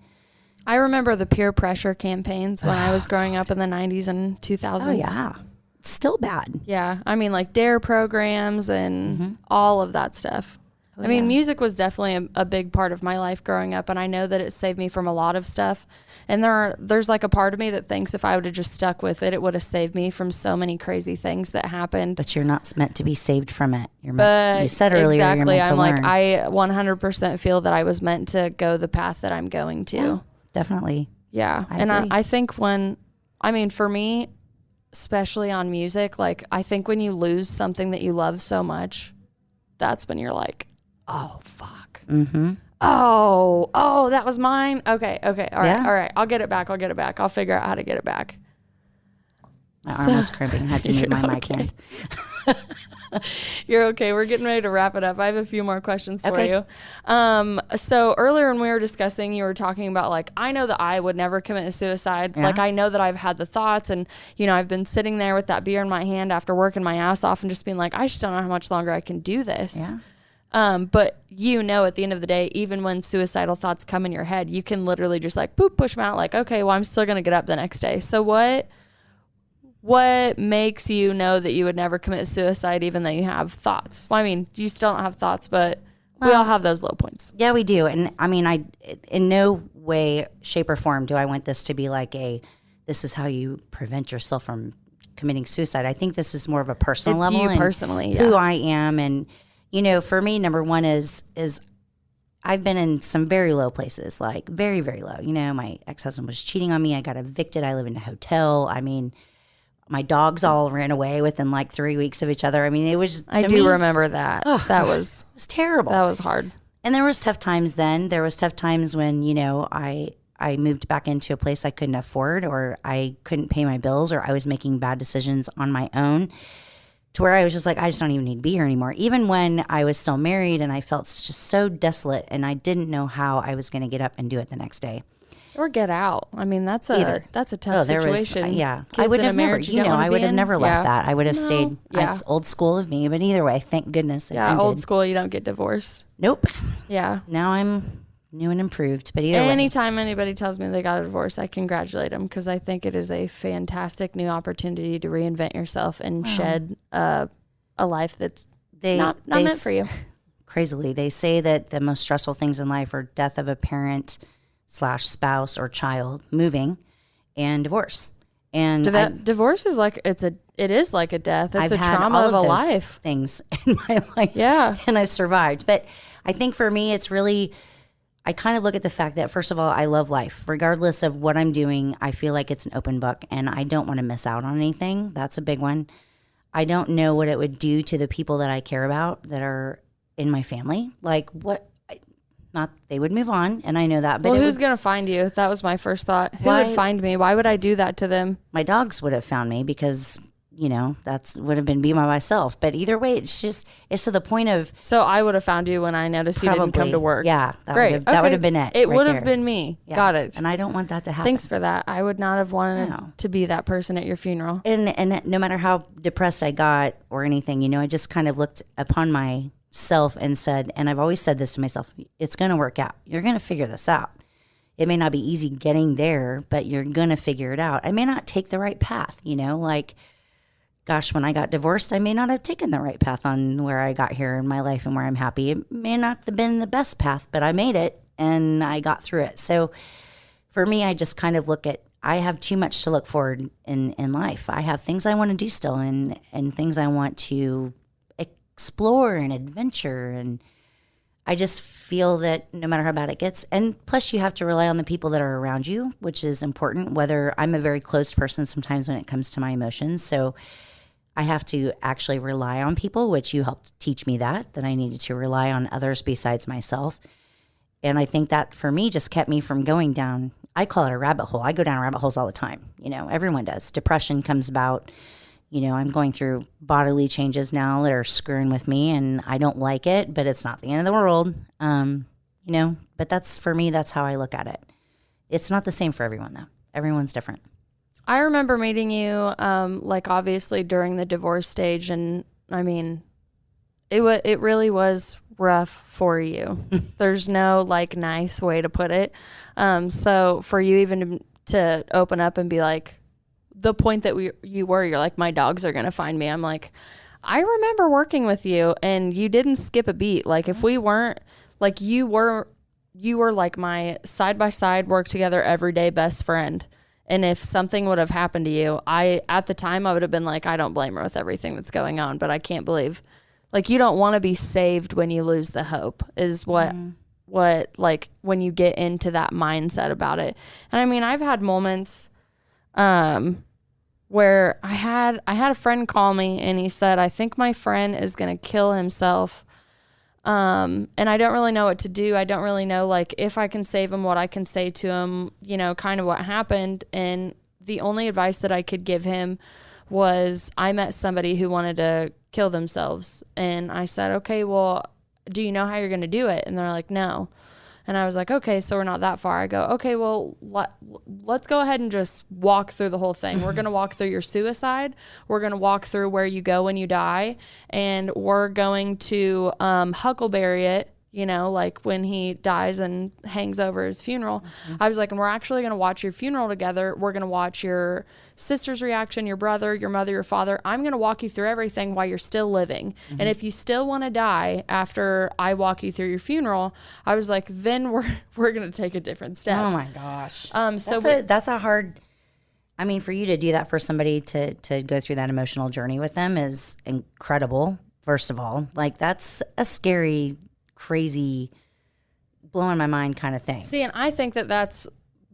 I remember the peer pressure campaigns when I was growing up in the 90s and 2000s. Oh, yeah. It's still bad. Yeah. I mean, like DARE programs and all of that stuff. Oh, I mean, music was definitely a big part of my life growing up, and I know that it saved me from a lot of stuff. And there's like a part of me that thinks if I would have just stuck with it, it would have saved me from so many crazy things that happened. But you're not meant to be saved from it. You said earlier exactly, you're meant to learn. Like, I 100% feel that I was meant to go the path that I'm going to. Yeah. Definitely. Yeah. I think for me, especially on music, like I think when you lose something that you love so much, that's when you're like, oh, fuck. Mm-hmm. Oh, that was mine. Okay. All right. Yeah. All right. I'll get it back. I'll figure out how to get it back. My arm was crimping. I had to move my mic hand. You're okay. We're getting ready to wrap it up. I have a few more questions for you. So earlier when we were discussing, you were talking about like, I know that I would never commit suicide. Yeah. Like I know that I've had the thoughts and, you know, I've been sitting there with that beer in my hand after working my ass off and just being like, I just don't know how much longer I can do this. But you know, at the end of the day, even when suicidal thoughts come in your head, you can literally just like, boop, push them out. Like, okay, well, I'm still going to get up the next day. So what makes you know that you would never commit suicide even though you have thoughts? Well, I mean, you still don't have thoughts, but we all have those low points. Yeah, we do. And I mean, I in no way, shape, or form do I want this to be like this is how you prevent yourself from committing suicide. I think this is more of a personal level. You personally, who I am. And, you know, for me, number one is I've been in some very low places, like very, very low. You know, my ex-husband was cheating on me. I got evicted. I live in a hotel. I mean, my dogs all ran away within like 3 weeks of each other. I mean, it was. I do remember that. That was. It was terrible. That was hard. And there was tough times then. There was tough times when, you know, I moved back into a place I couldn't afford, or I couldn't pay my bills, or I was making bad decisions on my own, to where I was just like, I just don't even need to be here anymore. Even when I was still married and I felt just so desolate and I didn't know how I was going to get up and do it the next day. Or get out. I mean, that's a tough situation. Kids I would have never, I would have never left that. I would have stayed. Yeah. It's old school of me, but either way, thank goodness it ended. Old school, you don't get divorced. Nope. Yeah. Now I'm new and improved, but either way. Anytime anybody tells me they got a divorce, I congratulate them, because I think it is a fantastic new opportunity to reinvent yourself and shed a life that's not meant for you. Crazily, they say that the most stressful things in life are death of a parent / spouse or child, moving, and divorce. And divorce is like it is like a death. It's I've a trauma of a life. Things in my life, yeah, and I've survived. But I think for me, it's really, I kind of look at the fact that, first of all, I love life, regardless of what I'm doing. I feel like it's an open book, and I don't want to miss out on anything. That's a big one. I don't know what it would do to the people that I care about that are in my family. Like what. Not they would move on, and I know that. But who's going to find you? That was my first thought. Who would find me? Why would I do that to them? My dogs would have found me, because, you know, that's would have been me by myself. But either way, it's to the point of. So I would have found you when I noticed you didn't come to work. Yeah, great. That would have been it. It would have been me. Yeah. Got it. And I don't want that to happen. Thanks for that. I would not have wanted to be that person at your funeral. And no matter how depressed I got or anything, you know, I just kind of looked upon myself and said, and I've always said this to myself, it's going to work out. You're going to figure this out. It may not be easy getting there, but you're going to figure it out. I may not take the right path, you know, like, gosh, when I got divorced, I may not have taken the right path on where I got here in my life and where I'm happy. It may not have been the best path, but I made it and I got through it. So for me, I just kind of look at, I have too much to look forward in life. I have things I want to do still, and things I want to explore and adventure, and I just feel that no matter how bad it gets, and plus you have to rely on the people that are around you, which is important. Whether I'm a very closed person sometimes when it comes to my emotions, so I have to actually rely on people, which you helped teach me that I needed to rely on others besides myself. And I think that for me just kept me from going down, I call it a rabbit hole. I go down rabbit holes all the time. You know, everyone does. Depression comes about. You know, I'm going through bodily changes now that are screwing with me, and I don't like it, but it's not the end of the world. You know, but that's, for me, that's how I look at it. It's not the same for everyone, though. Everyone's different. I remember meeting you, like, obviously during the divorce stage, and I mean, it really was rough for you. There's no, like, nice way to put it. So for you even to open up and be like, the point that you're like, my dogs are going to find me. I'm like, I remember working with you and you didn't skip a beat. Like, if we weren't, like, you were like my side-by-side, work together every day best friend. And if something would have happened to you, at the time I would have been like, I don't blame her with everything that's going on, but I can't believe, like, you don't want to be saved when you lose the hope is what, like, when you get into that mindset about it. And I mean, I've had moments, where I had a friend call me and he said, I think my friend is going to kill himself. And I don't really know what to do. I don't really know, like, if I can save him, what I can say to him, you know, kind of what happened. And the only advice that I could give him was, I met somebody who wanted to kill themselves. And I said, okay, well, do you know how you're going to do it? And they're like, no. And I was like, okay, so we're not that far. I go, okay, well, let's go ahead and just walk through the whole thing. We're going to walk through your suicide. We're going to walk through where you go when you die. And we're going to huckleberry it, you know, like when he dies and hangs over his funeral. I was like, and we're actually going to watch your funeral together. We're going to watch your sister's reaction, your brother, your mother, your father. I'm going to walk you through everything while you're still living. And if you still want to die after I walk you through your funeral, I was like, then we're going to take a different step. Oh my gosh. So That's a hard, I mean, for you to do that for somebody to go through that emotional journey with them is incredible. First of all, like that's a scary, crazy, blowing my mind kind of thing. See, and I think that's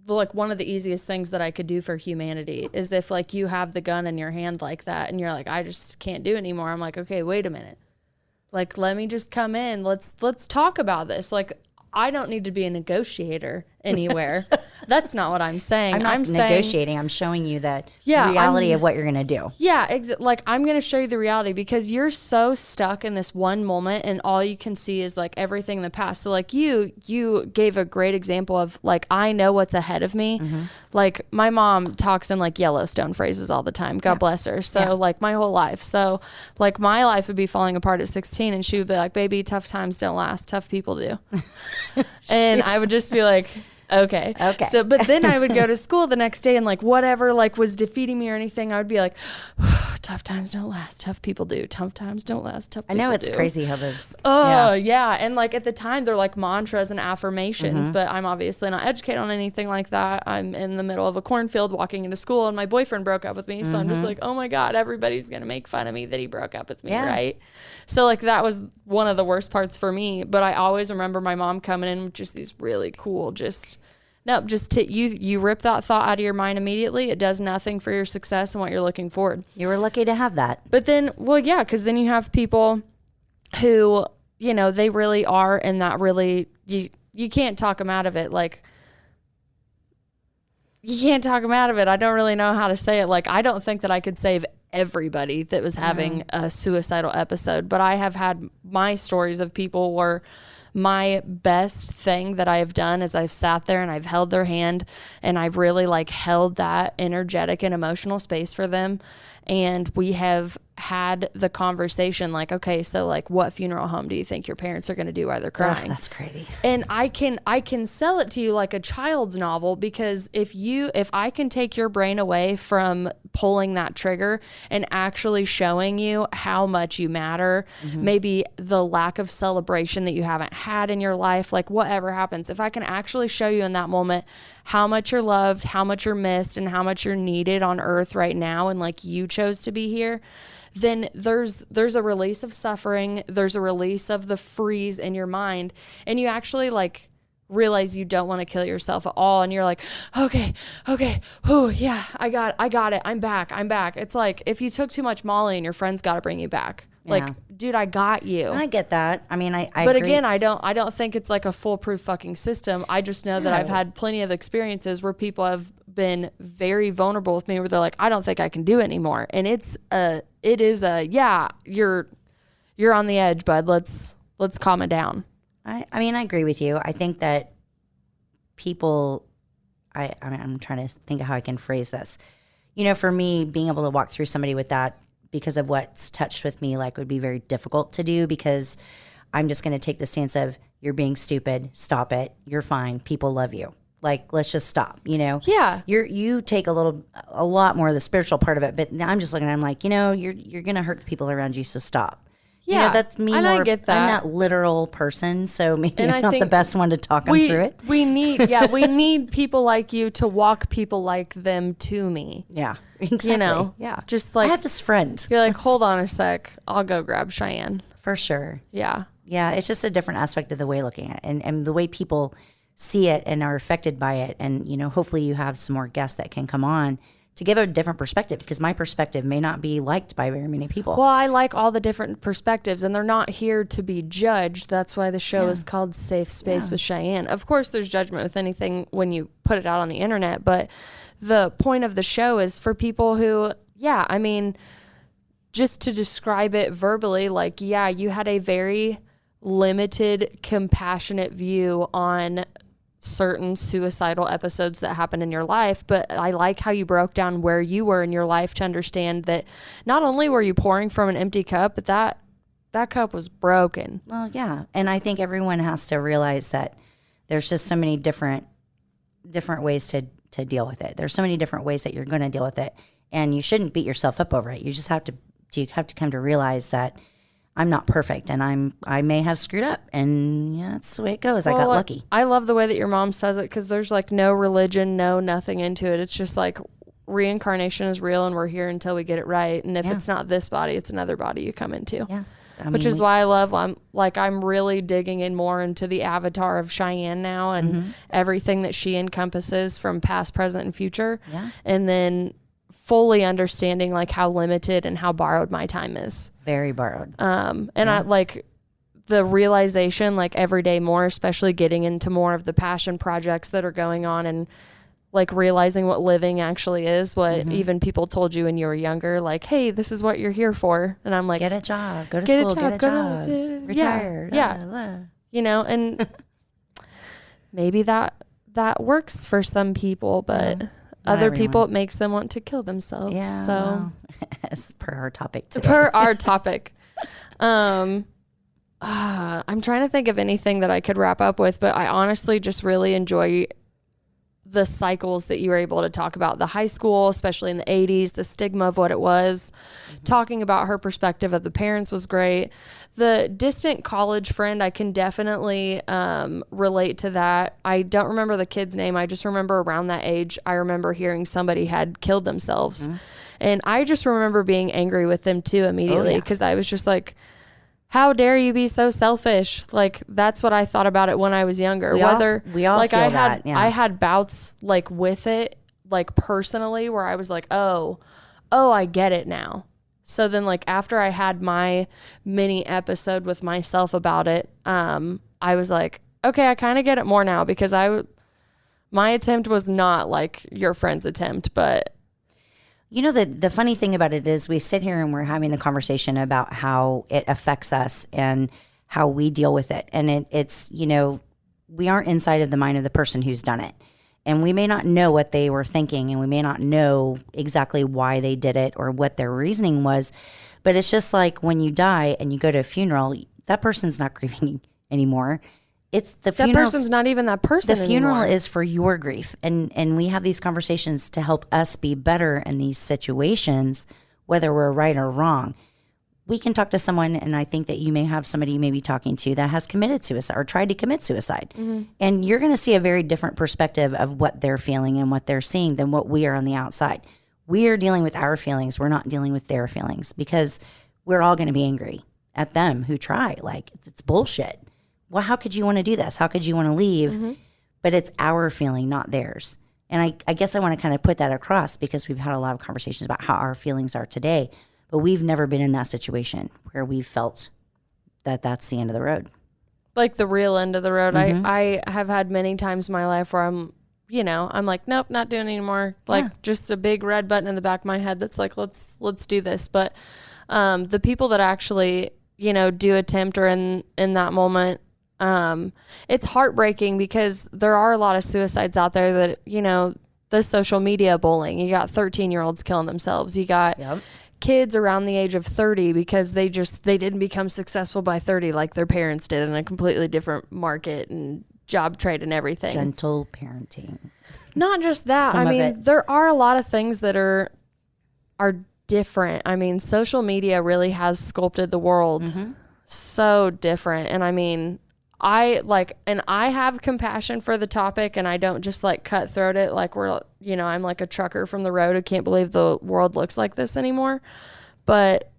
like one of the easiest things that I could do for humanity is if like you have the gun in your hand like that and you're like, I just can't do it anymore. I'm like, okay, wait a minute. Like, let me just come in. Let's talk about this. Like, I don't need to be a negotiator anywhere. That's not what I'm saying. I'm not negotiating. I'm showing you that reality of what you're going to do. Yeah, like I'm going to show you the reality because you're so stuck in this one moment and all you can see is like everything in the past. So like you gave a great example of like, I know what's ahead of me. Like my mom talks in like Yellowstone phrases all the time. God bless her. So like my whole life. So like my life would be falling apart at 16 and she would be like, baby, tough times don't last. Tough people do. And I would just be like, okay. So, but then I would go to school the next day and like whatever like was defeating me or anything, I would be like, tough times don't last. Tough people do. Tough times don't last. Tough people do. I know it's crazy how this. Oh yeah. And like at the time they're like mantras and affirmations, but I'm obviously not educated on anything like that. I'm in the middle of a cornfield walking into school and my boyfriend broke up with me. So I'm just like, oh my God, everybody's going to make fun of me that he broke up with me. Right. So like that was one of the worst parts for me. But I always remember my mom coming in with just these really cool, you rip that thought out of your mind immediately. It does nothing for your success and what you're looking forward. You were lucky to have that. But then, well, yeah, because then you have people who, you know, they really are in that really, you can't talk them out of it. Like, you can't talk them out of it. I don't really know how to say it. Like, I don't think that I could save everybody that was having a suicidal episode, but I have had my stories of people where my best thing that I've done is I've sat there and I've held their hand and I've really like held that energetic and emotional space for them. And we have had the conversation like, okay, so like what funeral home do you think your parents are going to do while they're crying? That's crazy. And I can sell it to you like a child's novel because if I can take your brain away from pulling that trigger and actually showing you how much you matter, maybe the lack of celebration that you haven't had in your life, like whatever happens, if I can actually show you in that moment how much you're loved, how much you're missed, and how much you're needed on earth right now, and like you chose to be here, then there's a release of suffering. There's a release of the freeze in your mind. And you actually like realize you don't want to kill yourself at all. And you're like, okay. Oh yeah, I got it. I'm back. It's like if you took too much Molly and your friends got to bring you back. Like, dude, I got you. I get that. I mean, I But agree. again, I don't think it's like a foolproof fucking system. I just know that I've had plenty of experiences where people have been very vulnerable with me where they're like, I don't think I can do it anymore. And you're on the edge, bud. Let's calm it down. I mean, I agree with you. I think that people, I'm trying to think of how I can phrase this. You know, for me, being able to walk through somebody with that because of what's touched with me, like would be very difficult to do because I'm just going to take the stance of you're being stupid. Stop it. You're fine. People love you. Like, let's just stop, you know? Yeah. You take a lot more of the spiritual part of it, but I'm just looking at it, I'm like, you know, you're going to hurt the people around you, so stop. Yeah. You know, that's me and more. I get that. I'm that literal person, so maybe And I'm I not the think best one to talk them through it. We need people like you to walk people like them to me. Yeah, exactly. You know? Yeah. Just like, I have this friend. you're like, hold on a sec. I'll go grab Cheyenne. For sure. Yeah. Yeah, it's just a different aspect of the way looking at it and the way people see it and are affected by it. And, you know, hopefully you have some more guests that can come on to give a different perspective because my perspective may not be liked by very many people. Well, I like all the different perspectives and they're not here to be judged. That's why the show is called Safe Space with Cheyenne. Of course, there's judgment with anything when you put it out on the internet, but the point of the show is for people who, I mean, just to describe it verbally, like, you had a very limited, compassionate view on certain suicidal episodes that happened in your life, but I like how you broke down where you were in your life to understand that not only were you pouring from an empty cup, but that cup was broken. Well, yeah. And I think everyone has to realize that there's just so many different ways to deal with it. There's so many different ways that you're going to deal with it, and you shouldn't beat yourself up over it. You just have to come to realize that I'm not perfect, and I may have screwed up, and yeah, that's the way it goes. I got lucky. I love the way that your mom says it, because there's like no religion, no nothing into it. It's just like reincarnation is real, and we're here until we get it right. And if it's not this body, it's another body you come into. Yeah. Which is why I love, I'm really digging in more into the avatar of Cheyenne now, and everything that she encompasses from past, present, and future. Yeah. And then fully understanding like how limited and how borrowed my time is. Very borrowed. I like the realization like every day more, especially getting into more of the passion projects that are going on, and like realizing what living actually is, what even people told you when you were younger, like, hey, this is what you're here for. And I'm like, get a job, go to school, get a job, retire. Yeah. You know, and maybe that works for some people, but other people, it makes them want to kill themselves. Yeah. So well, as per our topic today. I'm trying to think of anything that I could wrap up with, but I honestly just really enjoy the cycles that you were able to talk about. The high school, especially in the 80s, the stigma of what it was. Talking about her perspective of the parents was great. The distant college friend, I can definitely relate to that. I don't remember the kid's name. I just remember around that age, I remember hearing somebody had killed themselves. And I just remember being angry with them too immediately, because I was just like, how dare you be so selfish? Like, that's what I thought about it when I was younger. We all like, feel that. Yeah. I had bouts like with it, like personally, where I was like, oh, I get it now. So then like after I had my mini episode with myself about it, I was like, okay, I kind of get it more now, because my attempt was not like your friend's attempt, but you know, the funny thing about it is we sit here and we're having the conversation about how it affects us and how we deal with it. And it's, you know, we aren't inside of the mind of the person who's done it. And we may not know what they were thinking, and we may not know exactly why they did it or what their reasoning was. But it's just like when you die and you go to a funeral, that person's not grieving anymore. It's the funeral. That person's not even that person The funeral anymore. is for your grief. And we have these conversations to help us be better in these situations, whether we're right or wrong. We can talk to someone, and I think that you may have somebody you may be talking to that has committed suicide or tried to commit suicide. And you're going to see a very different perspective of what they're feeling and what they're seeing than what we are on the outside. We are dealing with our feelings. We're not dealing with their feelings, because we're all going to be angry at them who try. Like, it's bullshit. Well, how could you want to do this? How could you want to leave? But it's our feeling, not theirs. And I guess I want to kind of put that across, because we've had a lot of conversations about how our feelings are today, but we've never been in that situation where we've felt that that's the end of the road. Like the real end of the road. I have had many times in my life where I'm like, nope, not doing it anymore. Like just a big red button in the back of my head that's like, let's do this. But the people that actually, do attempt or in that moment, it's heartbreaking, because there are a lot of suicides out there that, the social media bullying. You got 13-year-olds killing themselves. You got kids around the age of 30 because they didn't become successful by 30 like their parents did, in a completely different market and job trade and everything. Gentle parenting. Not just that. There are a lot of things that are different. I mean, social media really has sculpted the world so different. And I have compassion for the topic, and I don't just like cutthroat it like I'm like a trucker from the road who can't believe the world looks like this anymore. But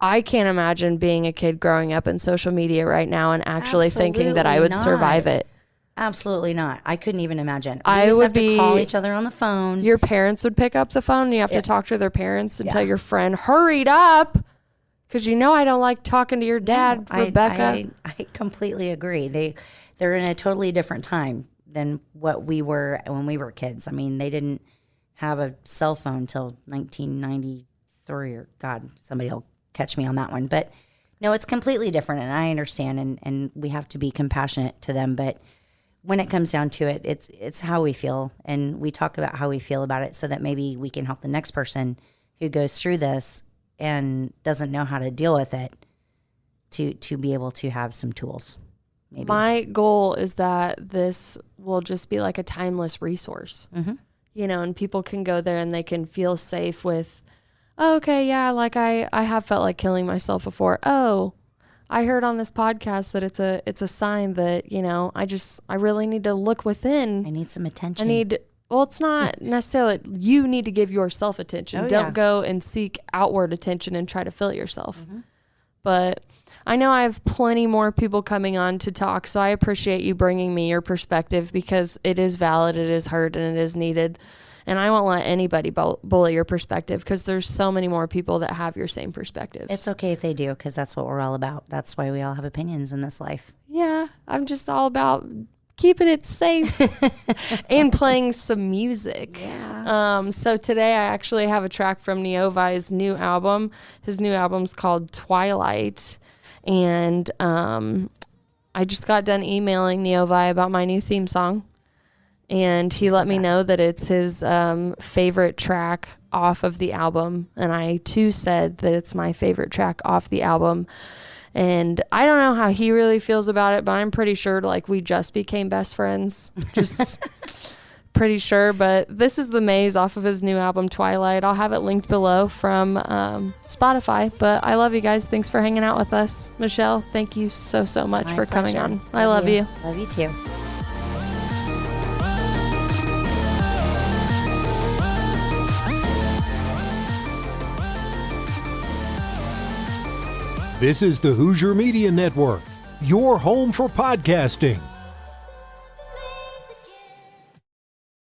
I can't imagine being a kid growing up in social media right now and actually thinking that I would survive it. Absolutely not. I couldn't even imagine. I used would to have be to call each other on the phone. Your parents would pick up the phone, and you have to talk to their parents and tell your friend, hurried up. Because I don't like talking to your dad, Rebecca. I completely agree. They're in a totally different time than what we were when we were kids. I mean, they didn't have a cell phone till 1993, or God, somebody will catch me on that one. But No, it's completely different, and I understand, and we have to be compassionate to them. But when it comes down to it, it's how we feel, and we talk about how we feel about it so that maybe we can help the next person who goes through this and doesn't know how to deal with it to be able to have some tools. Maybe. My goal is that this will just be like a timeless resource, you know, and people can go there and they can feel safe with, oh, okay, yeah, like I have felt like killing myself before. Oh, I heard on this podcast that it's a sign that, you know, I really need to look within. I need some attention. Well, it's not necessarily, you need to give yourself attention. Don't go and seek outward attention and try to fill it yourself. But I know I have plenty more people coming on to talk, so I appreciate you bringing me your perspective because it is valid, it is heard, and it is needed. And I won't let anybody bully your perspective because there's so many more people that have your same perspectives. It's okay if they do, because that's what we're all about. That's why we all have opinions in this life. Yeah, I'm just all about keeping it safe and playing some music. Yeah. So today I actually have a track from Neovai's new album. His new album's called Twilight. And I just got done emailing Neovaii about my new theme song. And he let me know that it's his favorite track off of the album. And I, too, said that it's my favorite track off the album. And I don't know how he really feels about it, but I'm pretty sure, like, we just became best friends. Just pretty sure. But this is The Maze off of his new album, Twilight. I'll have it linked below from Spotify. But I love you guys. Thanks for hanging out with us. Michelle, thank you so much for coming on. I love you. Love you, too. This is the Hoosier Media Network, your home for podcasting.